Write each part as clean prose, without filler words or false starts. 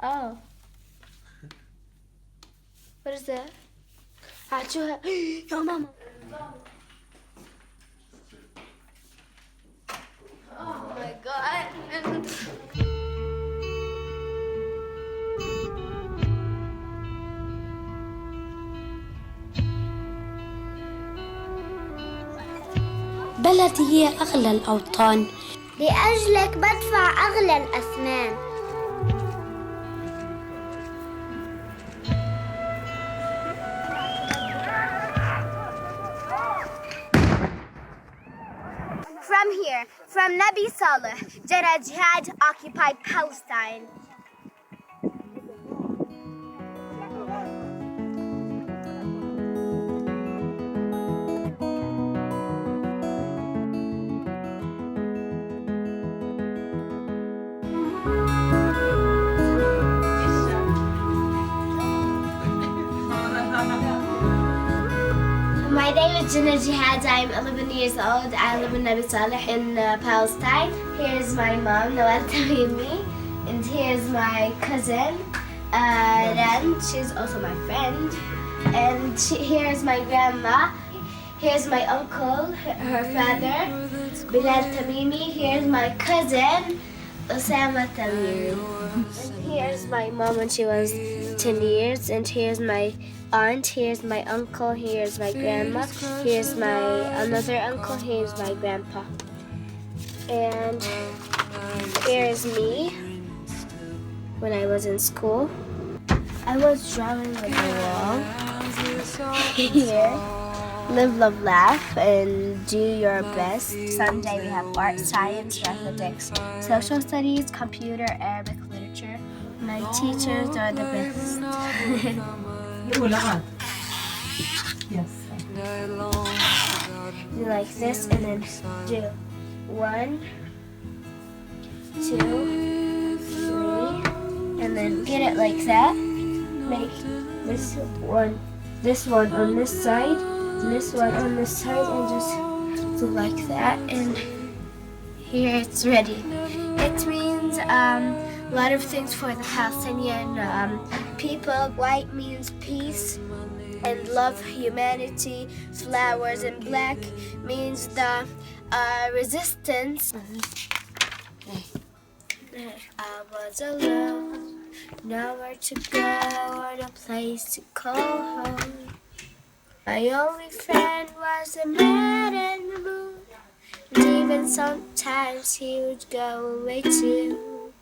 Oh. What is that? Yo, mama. Oh my God. بلدي هي أغلى الأوطان. لأجلك بدفع أغلى الأثمان. From here, from Nabi Saleh, Jihad occupied Palestine. My name is Jihad. I'm 11 years old. I live in Nabi Saleh in Palestine. Here's my mom, Amanda Leigh Smith, and here's my cousin, Ren. She's also my friend. And here's my grandma. Here's my uncle, her father, Bilal Tamimi. Here's my cousin, Osama Tamimi. And here's my mom when she was 10 years. And here's my aunt, here's my uncle, here's my grandma, here's my another uncle, here's my grandpa. And here's me when I was in school. I was drawing on the wall. Here, live, love, laugh, and do your best. Sunday we have art, science, mathematics, social studies, computer, Arabic literature. My teachers are the best. Yes. Do like this and then do 1, 2, 3, and then get it like that. Make this one on this side, this one on this side, and just do like that. And here it's ready. It means a lot of things for the Palestinian people. White means peace and love, humanity. Flowers, and black means the resistance. I was alone, nowhere to go or no place to call home. My only friend was a man in the moon, and even sometimes he would go away too.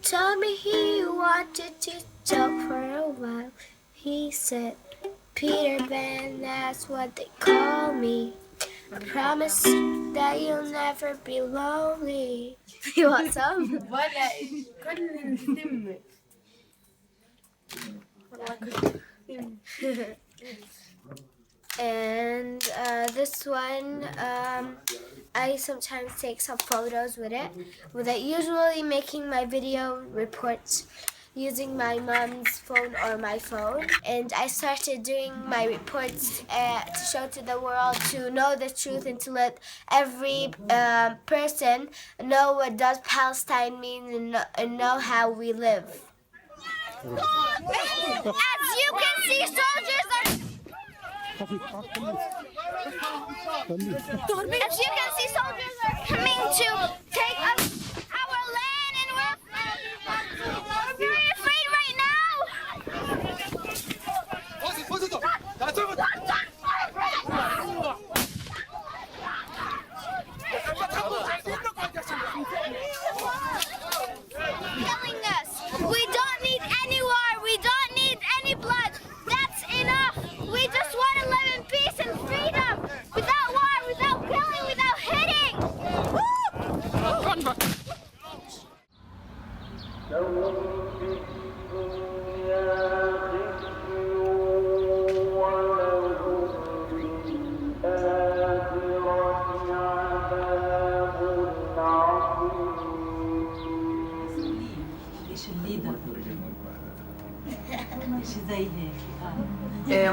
Told me he wanted to talk for a while. He said, Peter Pan, that's what they call me. I promise that you'll never be lonely. You want some? And this one, I sometimes take some photos with it, usually making my video reports using my mom's phone or my phone. And I started doing my reports to show to the world, to know the truth and to let every person know what does Palestine mean and know how we live. As you can see, soldiers are... coming to take us our land, and we're very afraid right now. Killing us. We don't need any war. We don't need any blood. That's enough. We just want to live in peace and freedom, without war, without killing, without hitting.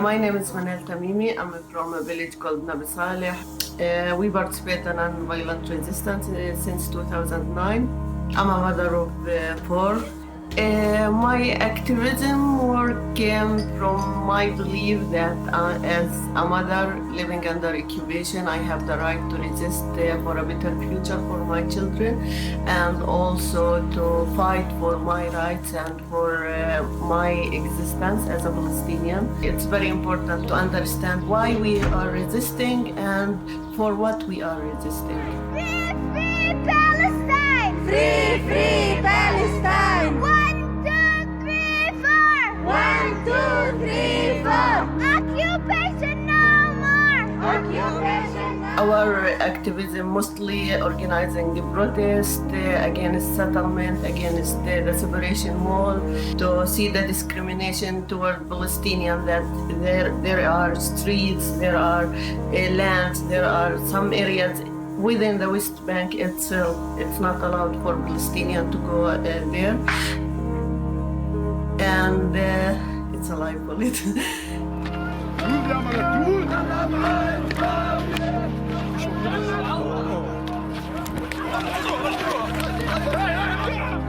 My name is Amanda Tamimi. I'm from a village called Nabi Saleh. We participate in non-violent resistance since 2009. I'm a mother of 4. My activism work came from my belief that as a mother living under occupation, I have the right to resist for a better future for my children, and also to fight for my rights and for my existence as a Palestinian. It's very important to understand why we are resisting and for what we are resisting. Free, free Palestine! Free, free Palestine! 1, 2, 3, 4! 1, 2, 3, 4! Occupation no more! Occupation now! Our activism mostly organizing the protest against settlement, against the separation wall, to see the discrimination toward Palestinians, that there are streets, there are lands, there are some areas within the West Bank itself. It's not allowed for Palestinians to go there. And it's a live bullet.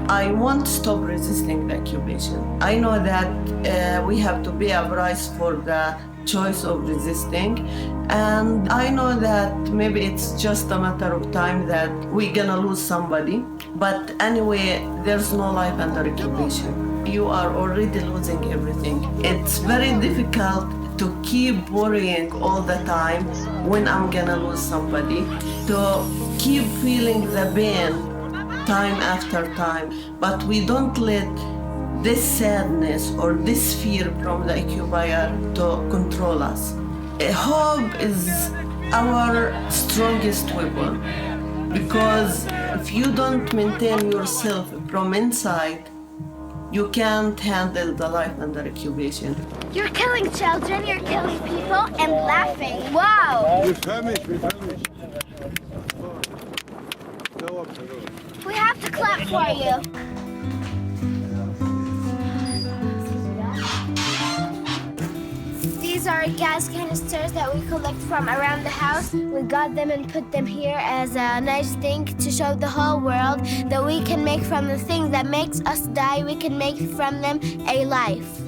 I won't stop resisting the occupation. I know that we have to pay a price for the choice of resisting, and I know that maybe it's just a matter of time that we're gonna lose somebody, but anyway, there's no life under occupation. You are already losing everything. It's very difficult to keep worrying all the time when I'm gonna lose somebody, to keep feeling the pain time after time, but we don't let this sadness or this fear from the occupier to control us. Hope is our strongest weapon, because if you don't maintain yourself from inside, you can't handle the life under occupation. You're killing children, you're killing people, and laughing. Wow! Wir famished. We have to clap for you. These are gas canisters that we collect from around the house. We got them and put them here as a nice thing to show the whole world that we can make from the thing that makes us die, we can make from them a life.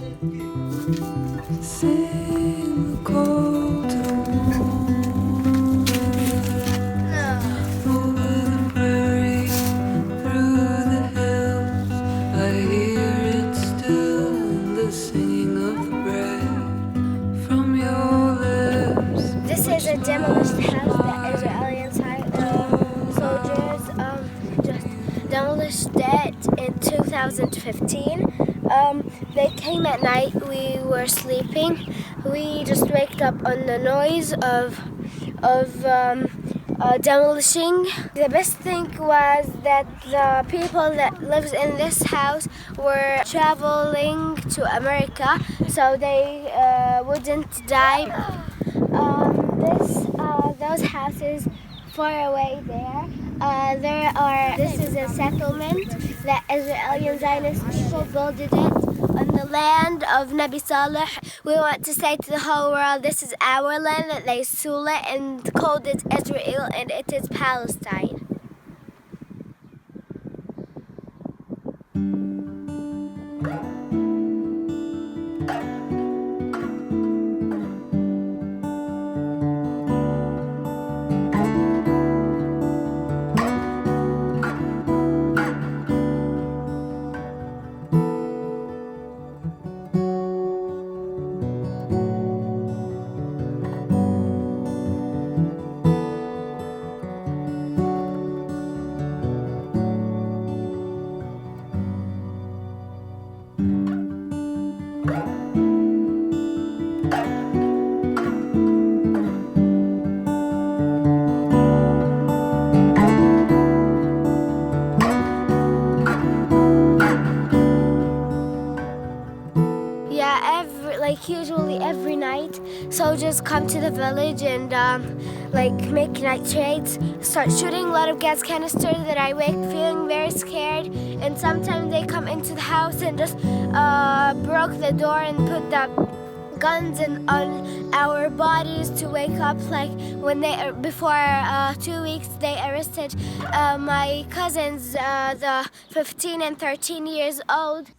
A demolished house that Israeli soldiers just demolished it in 2015. They came at night, we were sleeping. We just waked up on the noise of demolishing. The best thing was that the people that lives in this house were traveling to America, so they wouldn't die. Those houses far away there, this is a settlement that Israeli and Zionist people built it on the land of Nabi Saleh. We want to say to the whole world, this is our land, that they stole it and called it Israel, and it is Palestine. Usually every night, soldiers come to the village and make night raids, start shooting a lot of gas canisters that I wake feeling very scared, and sometimes they come into the house and just broke the door and put the guns in our bodies to wake up. Like when before 2 weeks, they arrested my cousins, the 15 and 13 years old.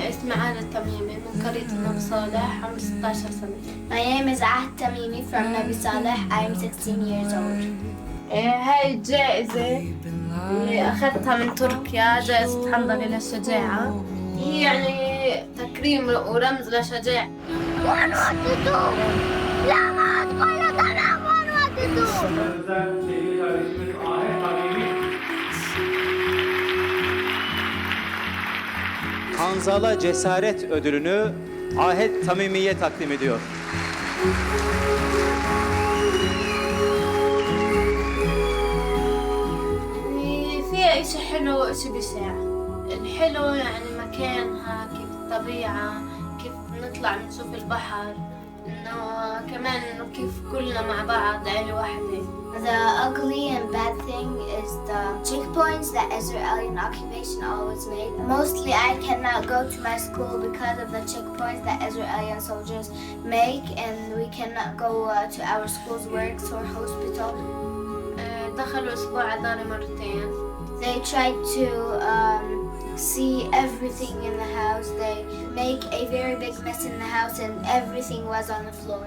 اسمي عادة التميمي من قرية نبي صالح، عمري 16 سنة. My name is Ahad Tamimi from Nabi Saleh. I'm 16 years old. هاي الجائزة اللي أخذتها من تركيا، جائزة حنظلي للشجاعة. هي يعني تكريم ورمز لشجاعة. Hanzala Cesaret Ödülünü Ahed Tamimiye takdim ediyor. فيها إشي حلو وإشي بشع. الحلو يعني مكانها، كيف الطبيعة، كيف نطلع نشوف البحر، إنه كمان إنه كيف كلنا مع بعض عيلة واحدة. The ugly and bad thing is the checkpoints that Israeli occupation always made. Mostly I cannot go to my school because of the checkpoints that Israeli soldiers make, and we cannot go to our school's works or hospital. دخلوا أسبوع داري مرتين. They tried to see everything in the house. They make a very big mess in the house and everything was on the floor.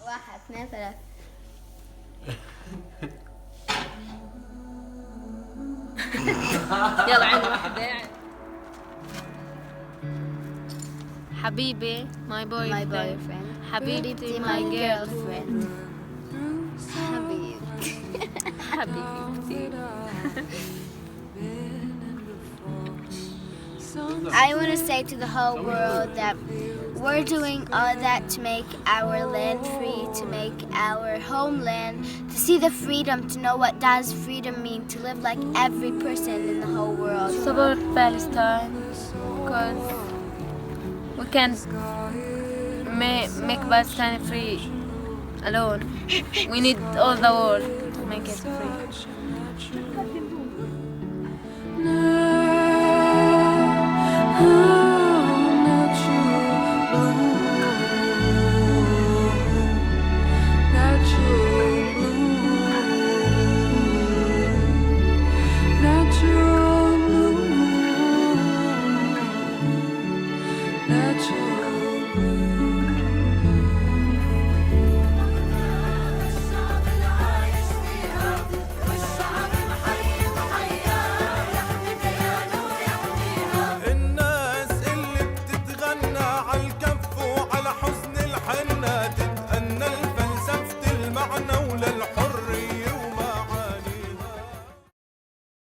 واحد اثنين ثلاثة. يلا عند واحدة. حبيبي my boyfriend. حبيبتي my girlfriend. حبيبتي. I want to say to the whole world that we're doing all that to make our land free, to make our homeland, to see the freedom, to know what does freedom mean, to live like every person in the whole world. Support Palestine because we can't make Palestine free alone. We need all the world to make it free. Natural blue.